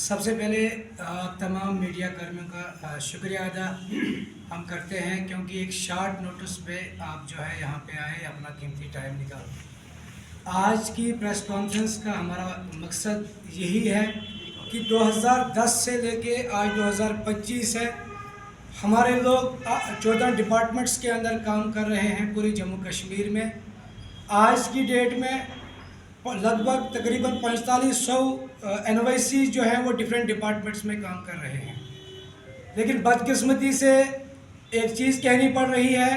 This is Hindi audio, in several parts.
सबसे पहले तमाम मीडिया कर्मियों का शुक्रिया अदा हम करते हैं, क्योंकि एक शॉर्ट नोटिस पे आप जो है यहाँ पे आए, अपना कीमती टाइम निकाल। आज की प्रेस कॉन्फ्रेंस का हमारा मकसद यही है कि 2010 से लेके आज 2025 है, हमारे लोग 14 डिपार्टमेंट्स के अंदर काम कर रहे हैं पूरी जम्मू कश्मीर में। आज की डेट में लगभग तकरीबन 4500 NYC जो है वो डिफरेंट डिपार्टमेंट्स में काम कर रहे हैं। लेकिन बदकिस्मती से एक चीज़ कहनी पड़ रही है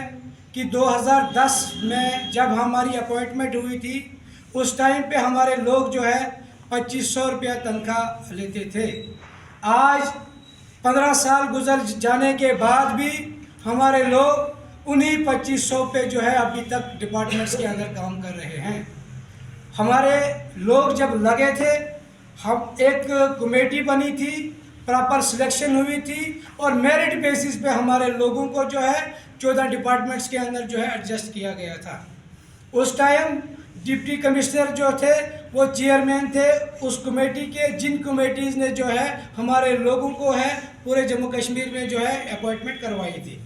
कि 2010 में जब हमारी अपॉइंटमेंट हुई थी, उस टाइम पे हमारे लोग जो है 2500 रुपया तनख्वाह लेते थे। आज 15 साल गुजर जाने के बाद भी हमारे लोग उन्हीं 2500 पे जो है अभी तक डिपार्टमेंट्स के अंदर काम कर रहे हैं। हमारे लोग जब लगे थे, हम एक कमेटी बनी थी, प्रॉपर सिलेक्शन हुई थी और मेरिट बेसिस पे हमारे लोगों को जो है 14 डिपार्टमेंट्स के अंदर जो है एडजस्ट किया गया था। उस टाइम डिप्टी कमिश्नर जो थे वो चेयरमैन थे उस कमेटी के, जिन कमेटीज़ ने जो है हमारे लोगों को है पूरे जम्मू कश्मीर में जो है अपॉइंटमेंट करवाई थी।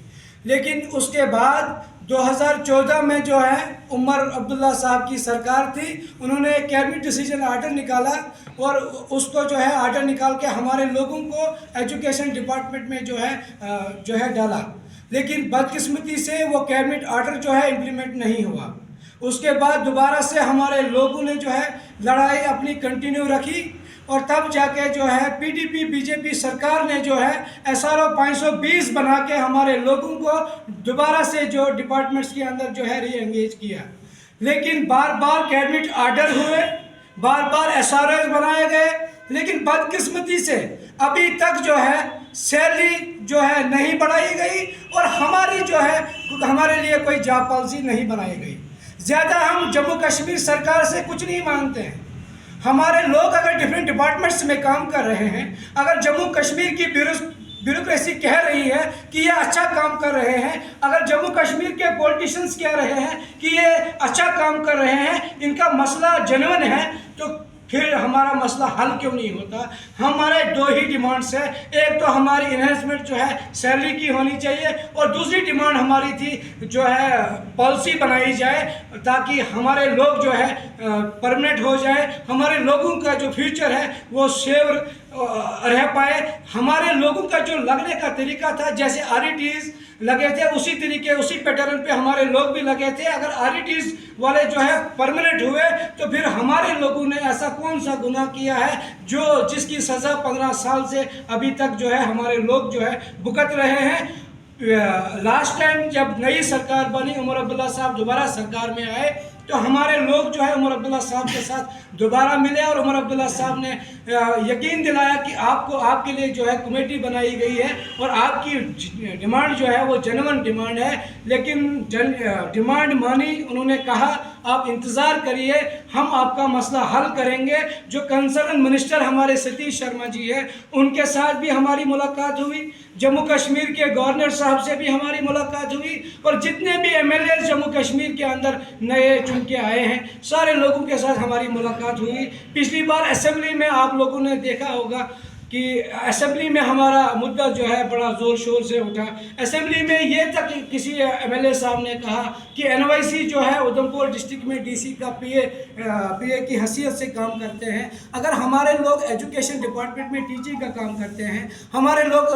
लेकिन उसके बाद 2014 में जो है उमर अब्दुल्ला साहब की सरकार थी, उन्होंने कैबिनेट डिसीजन आर्डर निकाला और उसको जो है आर्डर निकाल के हमारे लोगों को एजुकेशन डिपार्टमेंट में जो है डाला। लेकिन बदकिस्मती से वो कैबिनेट आर्डर जो है इम्प्लीमेंट नहीं हुआ। उसके बाद दोबारा से हमारे लोगों ने जो है लड़ाई अपनी कंटिन्यू रखी और तब जाके जो है PDP BJP सरकार ने जो है SRO 520 बना के हमारे लोगों को दोबारा से जो डिपार्टमेंट्स के अंदर जो है री एंगेज किया। लेकिन बार बार कैबिनेट आर्डर हुए, बार बार SROs बनाए गए, लेकिन बदकिस्मती से अभी तक जो है सैलरी जो है नहीं बढ़ाई गई और हमारी जो है हमारे लिए कोई जॉब पॉलिसी नहीं बनाई गई। ज़्यादा हम जम्मू कश्मीर सरकार से कुछ नहीं मांगते हैं। हमारे लोग अगर डिफरेंट डिपार्टमेंट्स में काम कर रहे हैं, अगर जम्मू कश्मीर की ब्यूरोक्रेसी कह रही है कि ये अच्छा काम कर रहे हैं, अगर जम्मू कश्मीर के पॉलिटिशियंस कह रहे हैं कि ये अच्छा काम कर रहे हैं, इनका मसला जेन्युइन है, तो फिर हमारा मसला हल क्यों नहीं होता। हमारे दो ही डिमांड्स है, एक तो हमारी इन्हेंसमेंट जो है सैलरी की होनी चाहिए और दूसरी डिमांड हमारी थी जो है पॉलिसी बनाई जाए ताकि हमारे लोग जो है परमानेंट हो जाए, हमारे लोगों का जो फ्यूचर है वो सेव रह पाए। हमारे लोगों का जो लगने का तरीका था, जैसे RETs लगे थे उसी तरीके उसी पैटर्न पे हमारे लोग भी लगे थे। अगर RETs वाले जो है परमानेंट हुए तो फिर हमारे लोगों ने ऐसा कौन सा गुनाह किया है जो जिसकी सज़ा 15 साल से अभी तक जो है हमारे लोग जो है भुगत रहे हैं। लास्ट टाइम जब नई सरकार बनी, उमर अब्दुल्ला साहब दोबारा सरकार में आए, तो हमारे लोग जो है उमर अब्दुल्ला साहब के साथ दोबारा मिले और उमर अब्दुल्ला साहब ने यकीन दिलाया कि आपको आपके लिए जो है कमेटी बनाई गई है और आपकी डिमांड जो है वो जेन्युइन डिमांड है। लेकिन डिमांड मानी, उन्होंने कहा आप इंतज़ार करिए, हम आपका मसला हल करेंगे। जो कंसर्न मिनिस्टर हमारे सतीश शर्मा जी है, उनके साथ भी हमारी मुलाकात हुई, जम्मू कश्मीर के गवर्नर साहब से भी हमारी मुलाकात हुई और जितने भी MLAs जम्मू कश्मीर के अंदर नए चुन के आए हैं सारे लोगों के साथ हमारी मुलाकात हुई। पिछली बार असेंबली में आप लोगों ने देखा होगा कि असेंबली में हमारा मुद्दा जो है बड़ा ज़ोर शोर से उठा। असेंबली में ये तक किसी MLA साहब ने कहा कि NYC जो है उधमपुर डिस्ट्रिक्ट में DC का PA की हैसियत से काम करते हैं। अगर हमारे लोग एजुकेशन डिपार्टमेंट में टीचिंग का काम करते हैं, हमारे लोग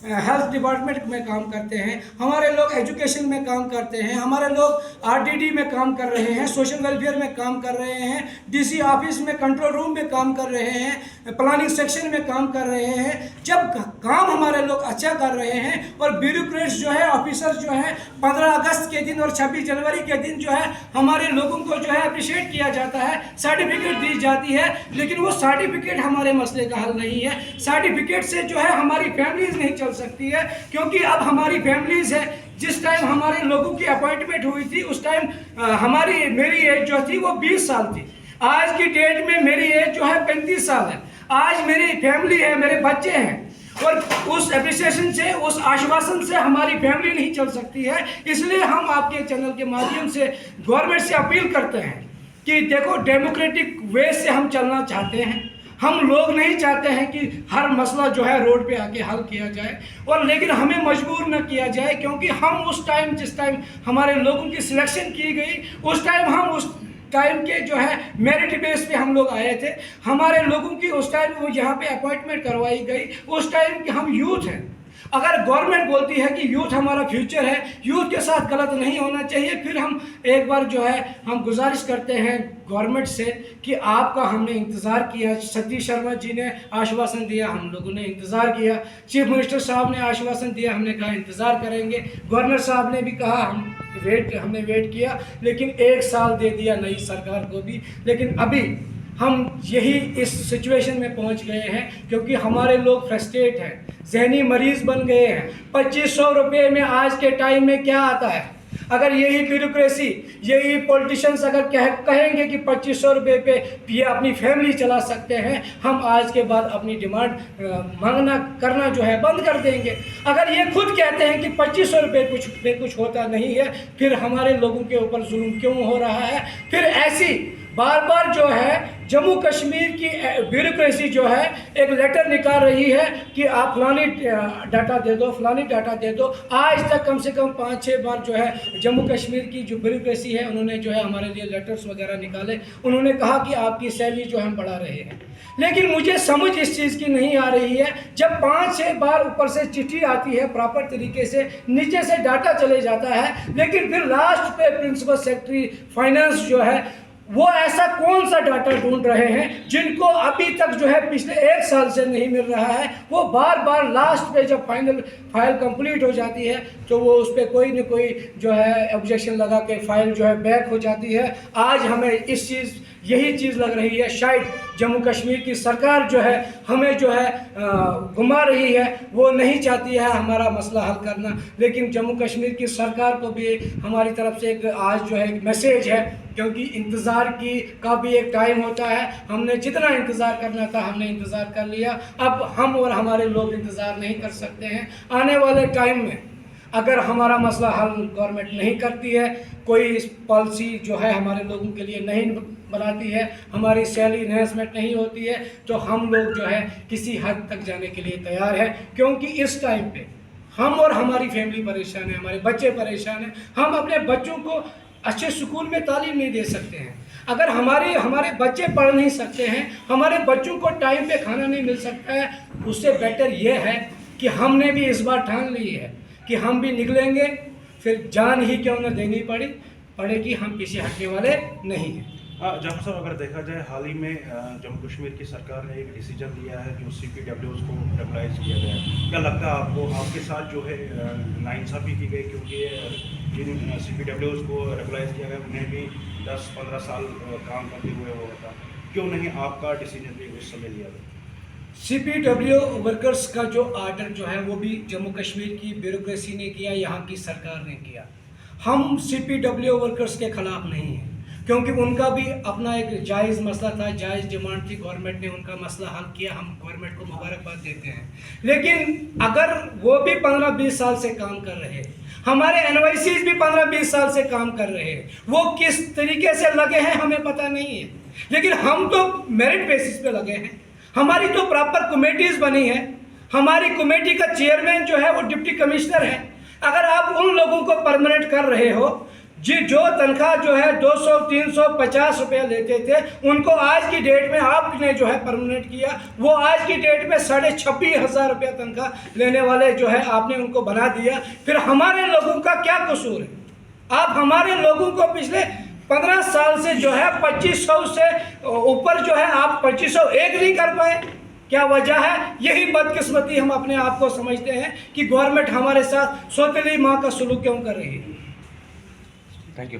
हेल्थ डिपार्टमेंट में काम करते हैं, हमारे लोग एजुकेशन में काम करते हैं, हमारे लोग RDD में काम कर रहे हैं, सोशल वेलफेयर में काम कर रहे हैं, DC ऑफिस में कंट्रोल रूम में काम कर रहे हैं, प्लानिंग सेक्शन में काम कर रहे हैं। जब काम हमारे लोग अच्छा कर रहे हैं और ब्यूरोक्रेट्स जो है ऑफिसर्स जो है 15 अगस्त के दिन और 26 जनवरी के दिन जो है हमारे लोगों को जो है अप्रिशिएट किया जाता है, सर्टिफिकेट दी जाती है, लेकिन वो सर्टिफिकेट हमारे मसले का हल नहीं है। सर्टिफिकेट से जो है हमारी फैमिलीज नहीं चल सकती है, क्योंकि अब हमारी फैमिलीज है। जिस टाइम हमारे लोगों की अपॉइंटमेंट हुई थी उस टाइम मेरी एज जो थी वो 20 साल थी। आज की डेट में मेरी एज जो है 35 साल है। आज मेरी फैमिली है, मेरे बच्चे हैं और उस एप्रिसिएशन से, उस आश्वासन से हमारी फैमिली नहीं चल सकती है। इसलिए हम आपके चैनल के माध्यम से गवर्नमेंट से अपील करते हैं कि देखो डेमोक्रेटिक वे से हम चलना चाहते हैं, हम लोग नहीं चाहते हैं कि हर मसला जो है रोड पे आके हल किया जाए, और लेकिन हमें मजबूर न किया जाए, क्योंकि हम उस टाइम जिस टाइम हमारे लोगों की सिलेक्शन की गई उस टाइम के जो है मेरिट बेस पे हम लोग आए थे। हमारे लोगों की उस टाइम वो यहाँ पे अपॉइंटमेंट करवाई गई। उस टाइम के हम यूथ हैं। अगर गवर्नमेंट बोलती है कि यूथ हमारा फ्यूचर है, यूथ के साथ गलत नहीं होना चाहिए, फिर हम एक बार जो है हम गुजारिश करते हैं गवर्नमेंट से कि आपका हमने इंतज़ार किया। सतीश शर्मा जी ने आश्वासन दिया, हम लोगों ने इंतज़ार किया। चीफ मिनिस्टर साहब ने आश्वासन दिया, हमने कहा इंतज़ार करेंगे। गवर्नर साहब ने भी कहा हमने वेट किया, लेकिन 1 साल दे दिया नई सरकार को भी। लेकिन अभी हम यही इस सिचुएशन में पहुंच गए हैं क्योंकि हमारे लोग फ्रस्ट्रेट हैं, जहनी मरीज़ बन गए हैं। 2500 रुपये में आज के टाइम में क्या आता है? अगर यही ब्यूरोक्रेसी, यही पॉलिटिशियंस अगर कहेंगे कि 2500 रुपये पे ये अपनी फैमिली चला सकते हैं, हम आज के बाद अपनी डिमांड मांगना करना जो है बंद कर देंगे। अगर ये खुद कहते हैं कि 2500 रुपये कुछ होता नहीं है, फिर हमारे लोगों के ऊपर जुल्म क्यों हो रहा है? फिर ऐसी बार बार जो है जम्मू कश्मीर की ब्यूरोक्रेसी जो है एक लेटर निकाल रही है कि आप फलानी डाटा दे दो, फलानी डाटा दे दो। आज तक कम से कम 5-6 बार जो है जम्मू कश्मीर की जो ब्यूरोक्रेसी है उन्होंने जो है हमारे लिए लेटर्स वगैरह निकाले। उन्होंने कहा कि आपकी सैलरी जो हम बढ़ा रहे हैं, लेकिन मुझे समझ इस चीज़ की नहीं आ रही है। जब 5-6 बार ऊपर से चिट्ठी आती है, प्रॉपर तरीके से नीचे से डाटा चले जाता है, लेकिन फिर लास्ट पे प्रिंसिपल सेक्रेटरी फाइनेंस जो है वो ऐसा कौन सा डाटा ढूंढ रहे हैं जिनको अभी तक जो है पिछले 1 साल से नहीं मिल रहा है। वो बार बार लास्ट पे जब फाइल कंप्लीट हो जाती है तो वो उस पर कोई न कोई जो है ऑब्जेक्शन लगा के फाइल जो है बैक हो जाती है। आज हमें यही चीज़ लग रही है, शायद जम्मू कश्मीर की सरकार जो है हमें जो है घुमा रही है, वो नहीं चाहती है हमारा मसला हल करना। लेकिन जम्मू कश्मीर की सरकार को भी हमारी तरफ से एक आज जो है एक मैसेज है, क्योंकि इंतज़ार का भी एक टाइम होता है। हमने जितना इंतज़ार करना था हमने इंतज़ार कर लिया, अब हम और हमारे लोग इंतज़ार नहीं कर सकते हैं। आने वाले टाइम में अगर हमारा मसला हल गवर्नमेंट नहीं करती है, कोई पॉलिसी जो है हमारे लोगों के लिए नहीं बनाती है, हमारी सैलरी इन्हेंसमेंट नहीं होती है, तो हम लोग जो है किसी हद तक जाने के लिए तैयार हैं। क्योंकि इस टाइम पे हम और हमारी फैमिली परेशान है, हमारे बच्चे परेशान हैं। हम अपने बच्चों को अच्छे स्कूल में तालीम नहीं दे सकते हैं। अगर हमारे बच्चे पढ़ नहीं सकते हैं, हमारे बच्चों को टाइम पे खाना नहीं मिल सकता है, उससे बेटर ये है कि हमने भी इस बार ठान ली है कि हम भी निकलेंगे, फिर जान ही क्यों न देनी पड़ेगी, हम पीछे हटने वाले नहीं हैं। जाफर साहब, अगर देखा जाए हाल ही में जम्मू कश्मीर की सरकार ने एक डिसीजन लिया है जो CPWs को रेगुलाइज किया गया है। क्या लगता है आपको, आपके साथ जो है नाइंसाफ़ी की गई? क्योंकि जिन CPWs को रेगुलाइज किया गया उन्हें भी 10-15 साल काम करते हुए हुआ था, क्यों नहीं आपका डिसीजन भी उस समय लिया गया? CPW वर्कर्स का जो आर्डर जो है वो भी जम्मू कश्मीर की ब्यूरोक्रेसी ने किया, यहाँ की सरकार ने किया। हम CPW वर्कर्स के ख़िलाफ़ नहीं हैं, क्योंकि उनका भी अपना एक जायज़ मसला था, जायज़ डिमांड थी। गवर्नमेंट ने उनका मसला हल किया, हम गवर्नमेंट को मुबारकबाद देते हैं। लेकिन अगर वो भी 15-20 साल से काम कर रहे हैं, हमारे NYCs भी 15-20 साल से काम कर रहे हैं, वो किस तरीके से लगे हैं हमें पता नहीं है। लेकिन हम तो मेरिट बेसिस पे लगे हैं, हमारी तो प्रॉपर कमेटीज़ बनी है। हमारी कमेटी का चेयरमैन जो है वो डिप्टी कमिश्नर है। अगर आप उन लोगों को परमानेंट कर रहे हो जो तनख्वाह जो है 200-350 रुपये लेते थे, उनको आज की डेट में आपने जो है परमानेंट किया, वो आज की डेट में 26,500 रुपये तनख्वाह लेने वाले जो है आपने उनको बना दिया। फिर हमारे लोगों का क्या कसूर है? आप हमारे लोगों को पिछले 15 साल से जो है 2500 से ऊपर जो है आप 2501 नहीं कर पाए, क्या वजह है? यही बदकिस्मती हम अपने आप को समझते हैं कि गवर्नमेंट हमारे साथ सौतेली माँ का सलूक क्यों कर रही है। Thank you.